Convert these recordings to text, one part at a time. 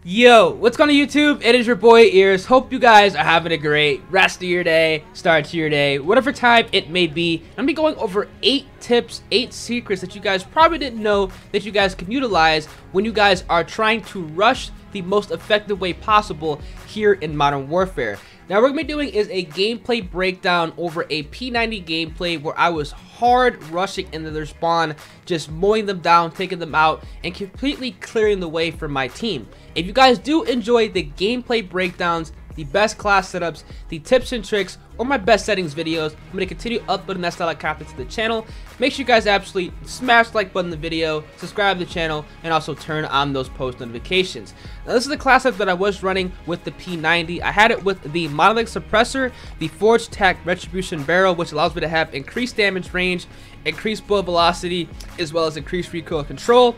Yo, what's going on YouTube? It is your boy Ears. Hope you guys are having a great rest of your day, start to your day, whatever time it may be. I'm gonna be going over 8 tips, 8 secrets that you guys probably didn't know that you guys can utilize when you guys are trying to rush the most effective way possible here in Modern Warfare. Now what we're gonna be doing is a gameplay breakdown over a P90 gameplay where I was hard rushing into their spawn, just mowing them down, taking them out, and completely clearing the way for my team. If you guys do enjoy the gameplay breakdowns, the best class setups, the tips and tricks, or my best settings videos, I'm going to continue uploading that style of content to the channel. Make sure you guys absolutely smash the like button in the video, subscribe to the channel, and also turn on those post notifications. Now this is the class setup that I was running with the P90. I had it with the monolithic suppressor, the forged tack retribution barrel, which allows me to have increased damage range, increased bullet velocity, as well as increased recoil control.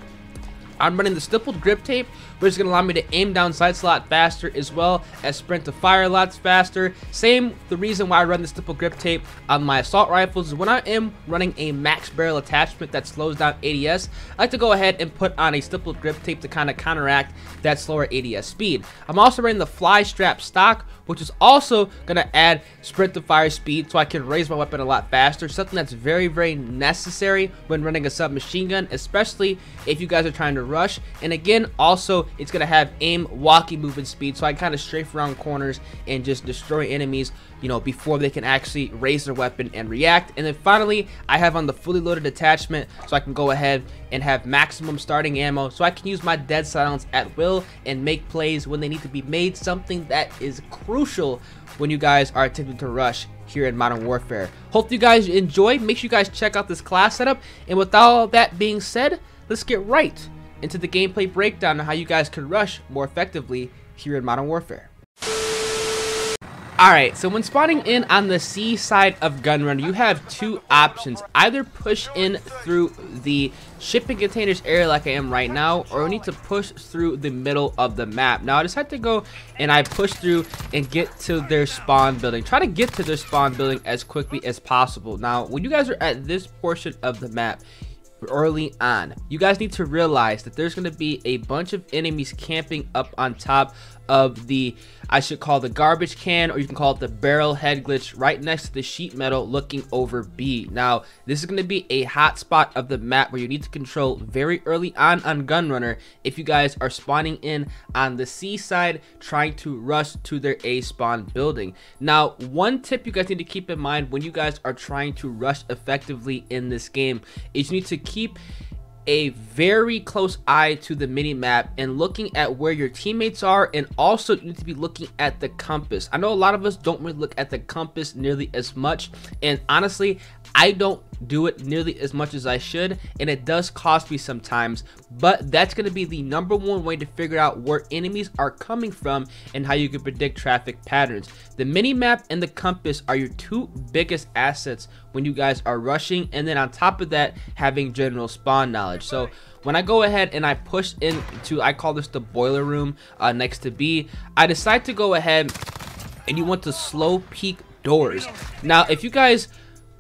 I'm running the stippled grip tape, which is going to allow me to aim down sights a lot faster, as well as sprint to fire a lot faster. The reason why I run the stippled grip tape on my assault rifles is when I am running a max barrel attachment that slows down ADS, I like to go ahead and put on a stippled grip tape to kind of counteract that slower ADS speed. I'm also running the fly strap stock, which is also going to add sprint to fire speed so I can raise my weapon a lot faster, something that's very, very necessary when running a submachine gun, especially if you guys are trying to rush. And again, also it's going to have aim walking movement speed, so I kind of strafe around corners and just destroy enemies, you know, before they can actually raise their weapon and react. And then finally, I have on the fully loaded attachment, so I can go ahead and have maximum starting ammo, so I can use my dead silence at will and make plays when they need to be made, something that is crucial when you guys are attempting to rush here in Modern Warfare. Hope you guys enjoy. Make sure you guys check out this class setup. And with all that being said, let's get right into the gameplay breakdown on how you guys can rush more effectively here in Modern Warfare. Alright, so when spawning in on the C side of Gunrunner, you have two options. Either push in through the shipping containers area like I am right now, or you need to push through the middle of the map. Now I decided to go and I push through and get to their spawn building. Try to get to their spawn building as quickly as possible. Now when you guys are at this portion of the map, early on, you guys need to realize that there's going to be a bunch of enemies camping up on top of the, I should call the garbage can, or you can call it the barrel head glitch, right next to the sheet metal looking over B. Now this is going to be a hot spot of the map where you need to control very early on Gunrunner if you guys are spawning in on the C side trying to rush to their A spawn building. Now one tip you guys need to keep in mind when you guys are trying to rush effectively in this game is you need to keep a very close eye to the mini map and looking at where your teammates are, and also you need to be looking at the compass. I know a lot of us don't really look at the compass nearly as much, and honestly I don't do it nearly as much as I should, and it does cost me sometimes, but that's going to be the #1 way to figure out where enemies are coming from and how you can predict traffic patterns. The mini map and the compass are your two biggest assets when you guys are rushing, and then on top of that, having general spawn knowledge. So when I go ahead and I push into, I call this the boiler room next to B, I decide to go ahead and you want to slow peek doors. Now if you guys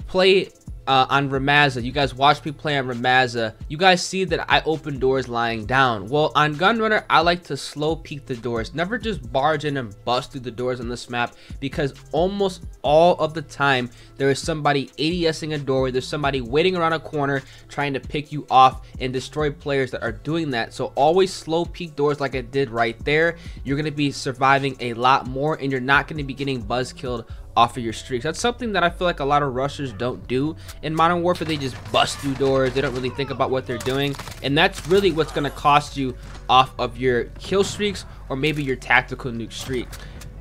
play on Ramaza, you guys watch me play on Ramaza, you guys see that I open doors lying down. Well, on Gunrunner, I like to slow peek the doors, never just barge in and bust through the doors on this map, because almost all of the time there is somebody ADSing a doorway, there's somebody waiting around a corner trying to pick you off and destroy players that are doing that. So always slow peek doors like I did right there. You're going to be surviving a lot more, and you're not going to be getting buzz killed off of your streaks. That's something that I feel like a lot of rushers don't do in Modern Warfare. They just bust through doors, they don't really think about what they're doing, and that's really what's going to cost you off of your kill streaks or maybe your tactical nuke streak.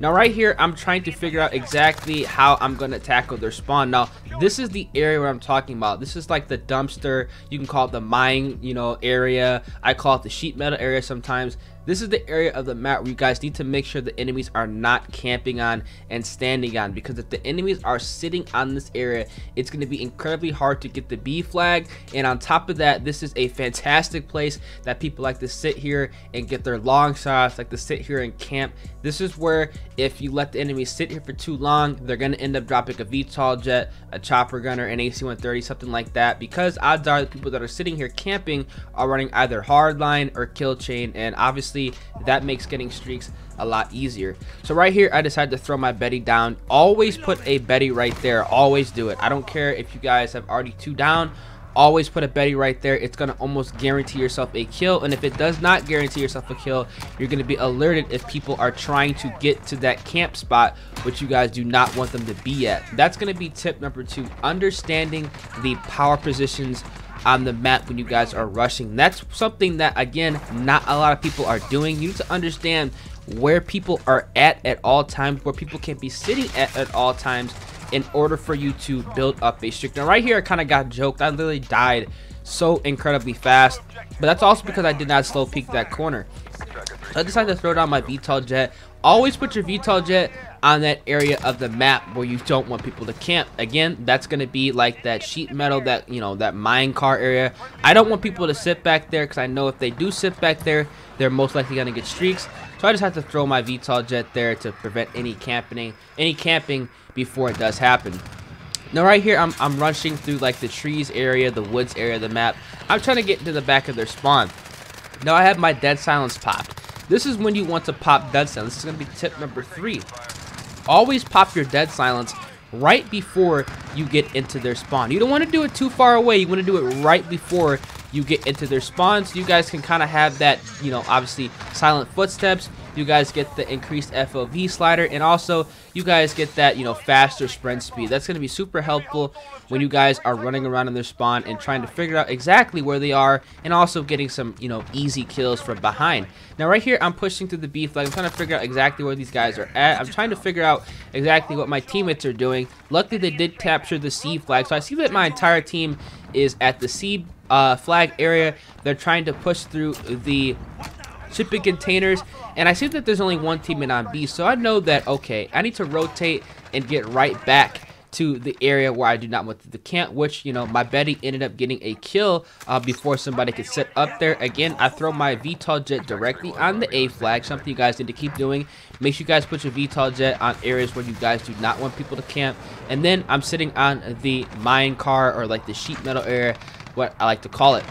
Now right here, I'm trying to figure out exactly how I'm going to tackle their spawn. Now this is the area where I'm talking about. This is like the dumpster, you can call it the mine, you know, area. I call it the sheet metal area sometimes. This is the area of the map where you guys need to make sure the enemies are not camping on and standing on, because if the enemies are sitting on this area, it's going to be incredibly hard to get the B flag. And on top of that, this is a fantastic place that people like to sit here and get their long shots, like to sit here and camp. This is where if you let the enemies sit here for too long, they're going to end up dropping a VTOL jet, a chopper gunner, an AC-130, something like that, because odds are the people that are sitting here camping are running either hardline or kill chain, and obviously obviously that makes getting streaks a lot easier. So right here, I decided to throw my Betty down. Always put a Betty right there. Always do it. I don't care if you guys have already 2 down. Always put a Betty right there. It's going to almost guarantee yourself a kill. And if it does not guarantee yourself a kill, you're going to be alerted if people are trying to get to that camp spot, which you guys do not want them to be at. That's going to be tip number 2, understanding the power positions on the map when you guys are rushing. That's something that, again, not a lot of people are doing. You need to understand where people are at all times, where people can be sitting at all times, in order for you to build up a streak. Now right here, I kind of got joked. I literally died so incredibly fast, but that's also because I did not slow peek that corner. So I decided to throw down my VTOL jet. Always put your VTOL jet on that area of the map where you don't want people to camp. Again, that's going to be like that sheet metal, that, you know, that mine car area. I don't want people to sit back there, because I know if they do sit back there, they're most likely going to get streaks. So I just have to throw my VTOL jet there to prevent any camping before it does happen. Now right here, I'm rushing through like the trees area, the woods area of the map. I'm trying to get into the back of their spawn. Now I have my dead silence popped. This is when you want to pop dead silence. This is going to be tip number 3. Always pop your dead silence right before you get into their spawn. You don't want to do it too far away. You want to do it right before you get into their spawn, so you guys can kind of have that, you know, obviously silent footsteps. You guys get the increased FOV slider, and also you guys get that, you know, faster sprint speed. That's going to be super helpful when you guys are running around in their spawn and trying to figure out exactly where they are, and also getting some, you know, easy kills from behind. Now right here, I'm pushing through the B flag. I'm trying to figure out exactly where these guys are at. I'm trying to figure out exactly what my teammates are doing. Luckily, they did capture the C flag, so I see that my entire team is at the C flag area. They're trying to push through the shipping containers, and I see that there's only one teammate on B, so I know that, okay, I need to rotate and get right back to the area where I do not want to camp, which, you know, my Betty ended up getting a kill before somebody could set up there. Again, I throw my VTOL jet directly on the A flag, something you guys need to keep doing. Make sure you guys put your VTOL jet on areas where you guys do not want people to camp. And then I'm sitting on the mine car, or like the sheet metal area, what I like to call it.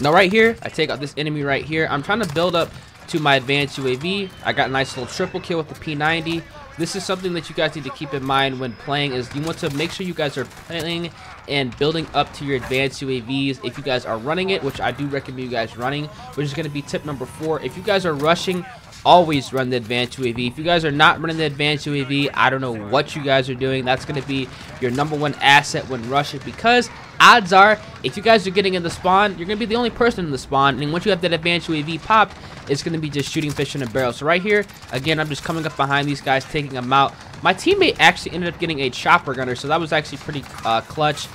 Now right here, I take out this enemy right here. I'm trying to build up to my advanced UAV. I got a nice little triple kill with the P90. This is something that you guys need to keep in mind when playing, is you want to make sure you guys are playing and building up to your advanced UAVs. If you guys are running it, which I do recommend you guys running, which is going to be tip number 4. If you guys are rushing, always run the advanced UAV. If you guys are not running the advanced UAV, I don't know what you guys are doing. That's going to be your #1 asset when rushing, because odds are, if you guys are getting in the spawn, you're going to be the only person in the spawn, and once you have that advanced UAV popped, it's going to be just shooting fish in a barrel. So right here, again, I'm just coming up behind these guys, taking them out. My teammate actually ended up getting a chopper gunner, so that was actually pretty clutch.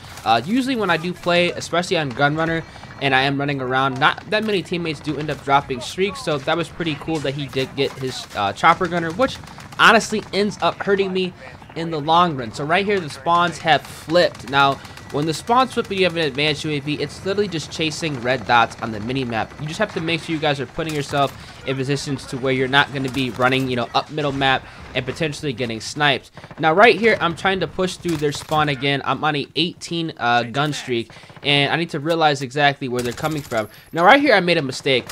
Usually when I do play, especially on Gunrunner, and I am running around, not that many teammates do end up dropping streaks, so that was pretty cool that he did get his chopper gunner, which honestly ends up hurting me in the long run. So right here, the spawns have flipped. Now, when the spawns flip and you have an advanced UAV, it's literally just chasing red dots on the mini-map. You just have to make sure you guys are putting yourself in positions to where you're not going to be running, you know, up middle map and potentially getting sniped. Now right here, I'm trying to push through their spawn again. I'm on a 18 gun streak, and I need to realize exactly where they're coming from. Now right here, I made a mistake.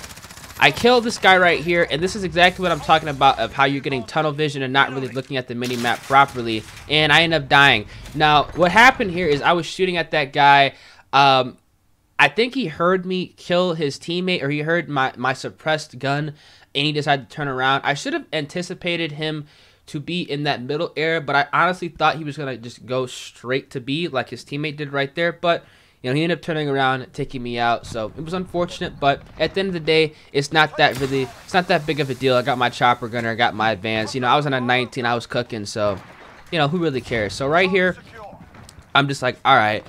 I killed this guy right here, and this is exactly what I'm talking about, of how you're getting tunnel vision and not really looking at the mini-map properly, and I end up dying. Now, what happened here is I was shooting at that guy. I think he heard me kill his teammate, or he heard my suppressed gun, and he decided to turn around. I should have anticipated him to be in that middle area, but I honestly thought he was going to just go straight to B like his teammate did right there, but you know, he ended up turning around and taking me out, so it was unfortunate, but at the end of the day, it's not that big of a deal. I got my chopper gunner, I got my advance. You know, I was on a 19, I was cooking, so, you know, who really cares? So right here, I'm just like, all right,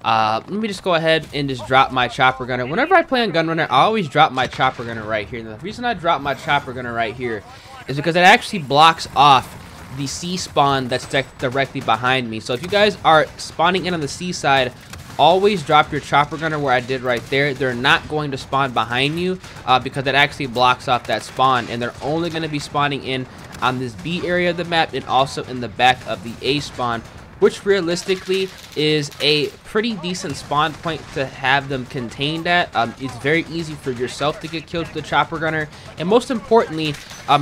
let me just go ahead and just drop my chopper gunner. Whenever I play on Gunrunner, I always drop my chopper gunner right here. And the reason I drop my chopper gunner right here is because it actually blocks off the C spawn that's directly behind me. So if you guys are spawning in on the C side, always drop your chopper gunner where I did right there. They're not going to spawn behind you because it actually blocks off that spawn, and they're only going to be spawning in on this B area of the map and also in the back of the A spawn, which realistically is a pretty decent spawn point to have them contained at. It's very easy for yourself to get killed with the chopper gunner, and most importantly,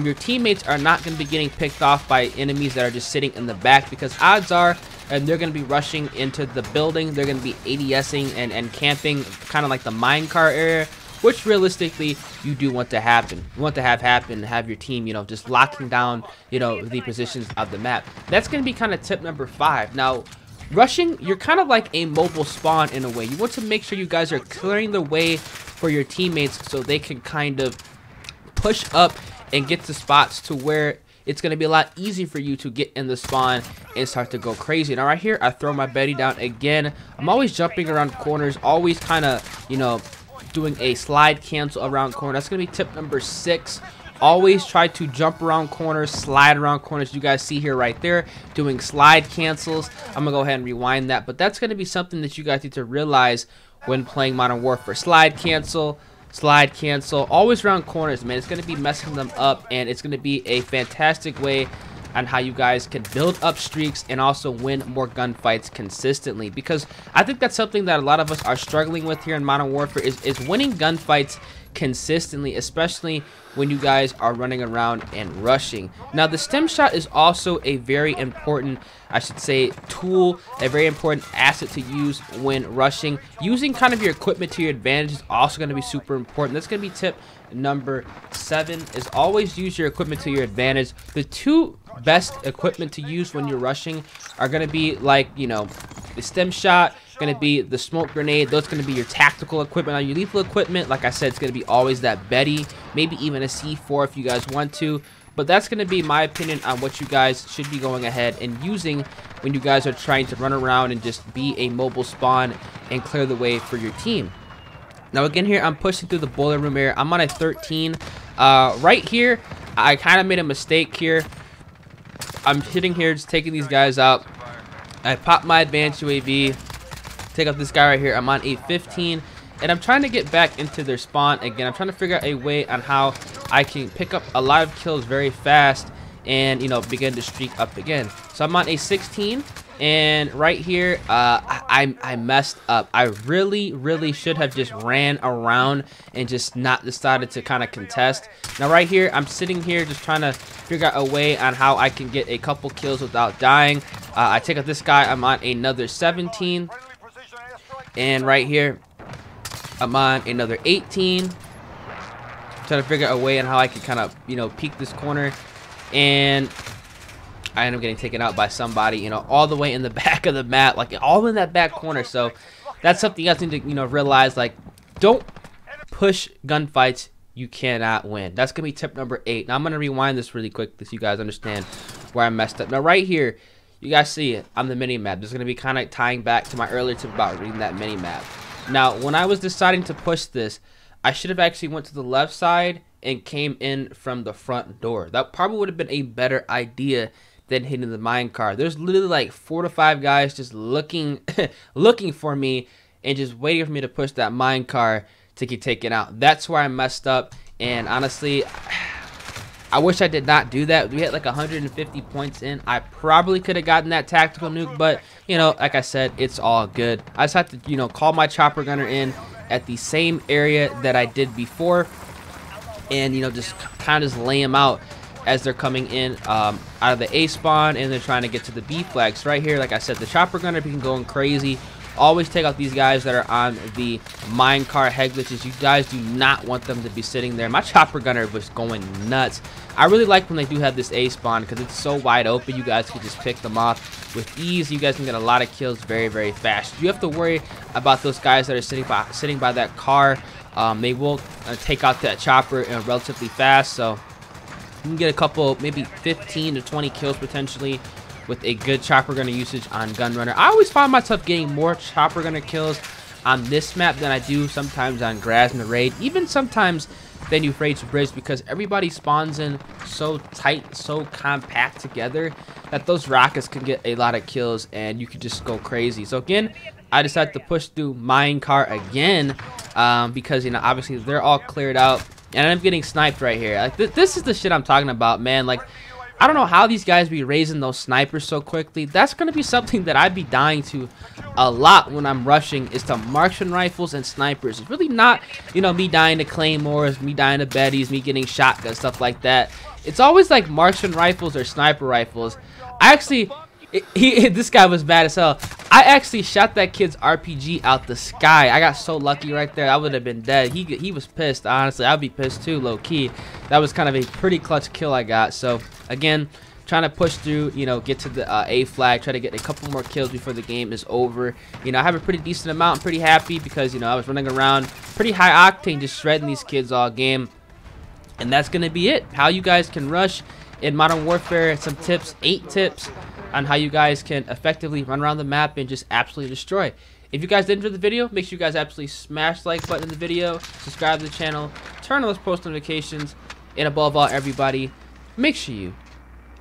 your teammates are not going to be getting picked off by enemies that are just sitting in the back, because odds are and they're going to be rushing into the building. They're going to be ADSing and camping kind of like the minecart area, which realistically you do want to happen. You want to have your team, just locking down, the positions of the map. That's going to be kind of tip number 5. Now, rushing, you're kind of like a mobile spawn in a way. You want to make sure you guys are clearing the way for your teammates so they can kind of push up and get to spots to where it's going to be a lot easier for you to get in the spawn and start to go crazy. Now right here, I throw my Betty down again. I'm always jumping around corners, always kind of, doing a slide cancel around corners. That's going to be tip number 6. Always try to jump around corners, slide around corners. You guys see here right there, doing slide cancels. I'm going to go ahead and rewind that. But that's going to be something that you guys need to realize when playing Modern Warfare. Slide cancel, always around corners, man. It's going to be messing them up, and it's going to be a fantastic way on how you guys can build up streaks and also win more gunfights consistently, because I think that's something that a lot of us are struggling with here in Modern Warfare is winning gunfights consistently, especially when you guys are running around and rushing. Now, the stem shot is also a very important, I should say, tool, a very important asset to use when rushing. Using kind of your equipment to your advantage is also going to be super important. That's going to be tip number 7, is always use your equipment to your advantage. The 2 best equipment to use when you're rushing are going to be like, the stem shot, going to be the smoke grenade. Those going to be your tactical equipment. Now, your lethal equipment, like I said, it's going to be always that Betty, maybe even a C4 if you guys want to. But that's going to be my opinion on what you guys should be going ahead and using when you guys are trying to run around and just be a mobile spawn and clear the way for your team. Now again, here I'm pushing through the boiler room area. I'm on a 13. Right here, I kind of made a mistake here. I'm hitting here, just taking these guys out. I pop my advanced UAV, take out this guy right here. I'm on a 15, and I'm trying to get back into their spawn again. I'm trying to figure out a way on how I can pick up a lot of kills very fast and, begin to streak up again. So I'm on a 16. And right here, I messed up. I really should have just ran around and just not decided to kind of contest. Now right here, I'm sitting here just trying to figure out a way on how I can get a couple kills without dying. I take out this guy. I'm on another 17. And right here, I'm on another 18. Trying to figure out a way on how I can kind of, peek this corner. And I end up getting taken out by somebody, all the way in the back of the map, like all in that back corner. So that's something you guys need to, realize, like, don't push gunfights you cannot win. That's going to be tip number 8. Now I'm going to rewind this really quick so you guys understand where I messed up. Now right here, you guys see it on the mini-map. This is going to be kind of tying back to my earlier tip about reading that mini-map. Now, when I was deciding to push this, I should have actually went to the left side and came in from the front door. That probably would have been a better idea than hitting the minecart. There's literally like 4 to 5 guys just looking for me and just waiting for me to push that minecart to get taken out. That's where I messed up, and honestly, I wish I did not do that. We had like 150 points in. I probably could have gotten that tactical nuke, but like I said, it's all good. I just have to call my chopper gunner in at the same area that I did before, and just kind of just lay them out as they're coming in out of the A spawn, and they're trying to get to the B flags. Right here, like I said, the chopper gunner been going crazy. Always take out these guys that are on the minecart head glitches. You guys do not want them to be sitting there. My chopper gunner was going nuts. I really like when they do have this A spawn because it's so wide open. You guys can just pick them off with ease. You guys can get a lot of kills very fast. You have to worry about those guys that are sitting by that car. They will take out that chopper relatively fast, so you can get a couple, maybe 15 to 20 kills potentially with a good chopper gunner usage on Gunrunner. I always find myself getting more chopper gunner kills on this map than I do sometimes on Graz and the Raid, even sometimes than Euphrates Bridge, because everybody spawns in so tight, so compact together that those rockets can get a lot of kills and you can just go crazy. So again, I decided to push through minecart again because obviously they're all cleared out. And I'm getting sniped right here. Like this is the shit I'm talking about, man. Like, I don't know how these guys be raising those snipers so quickly. That's going to be something that I'd be dying to a lot when I'm rushing, is to marksman rifles and snipers. It's really not, you know, me dying to claymores, me dying to betties, me getting shotguns, stuff like that. It's always like marksman rifles or sniper rifles. I actually... this guy was bad as hell. I actually shot that kid's RPG out the sky. I got so lucky right there. I would have been dead. He was pissed, honestly. I'd be pissed too, low-key. That was kind of a pretty clutch kill I got. So, again, trying to push through, you know, get to the A flag, try to get a couple more kills before the game is over. You know, I have a pretty decent amount. I'm pretty happy because, you know, I was running around pretty high octane, just shredding these kids all game. And that's going to be it. How you guys can rush in Modern Warfare. Some tips, 8 tips on how you guys can effectively run around the map and just absolutely destroy. If you guys did enjoy the video, make sure you guys absolutely smash the like button in the video, subscribe to the channel, turn on those post notifications, and above all, everybody, make sure you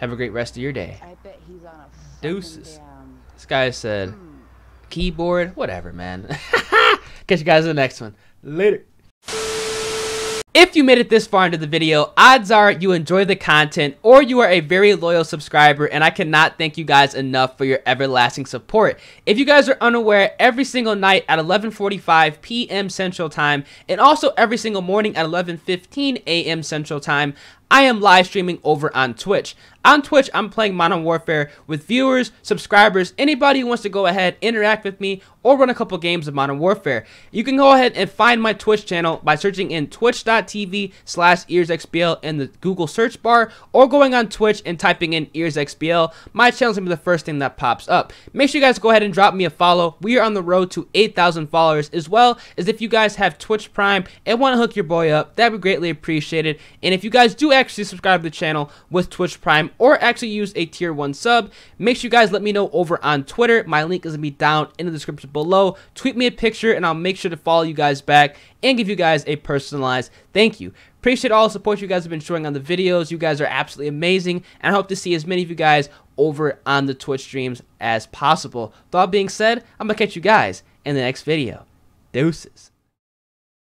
have a great rest of your day. I bet he's on a Deuces. damn... This guy said, keyboard, whatever, man. Catch you guys in the next one. Later. If you made it this far into the video, odds are you enjoy the content or you are a very loyal subscriber, and I cannot thank you guys enough for your everlasting support. If you guys are unaware, every single night at 11:45 p.m. Central Time and also every single morning at 11:15 a.m. Central Time, I am live streaming over on Twitch. On Twitch, I'm playing Modern Warfare with viewers, subscribers, anybody who wants to go ahead, interact with me, or run a couple games of Modern Warfare. You can go ahead and find my Twitch channel by searching in twitch.tv/earsxbl in the Google search bar, or going on Twitch and typing in earsxbl. My channel's gonna be the first thing that pops up. Make sure you guys go ahead and drop me a follow. We are on the road to 8,000 followers, as well as if you guys have Twitch Prime and want to hook your boy up, that'd be greatly appreciated. And if you guys do actually subscribe to the channel with Twitch Prime or actually use a tier 1 sub, make sure you guys let me know over on Twitter. My link is gonna be down in the description below. Tweet me a picture and I'll make sure to follow you guys back and give you guys a personalized thank you. Appreciate all the support you guys have been showing on the videos. You guys are absolutely amazing, and I hope to see as many of you guys over on the Twitch streams as possible. With all being said, I'm gonna catch you guys in the next video. Deuces.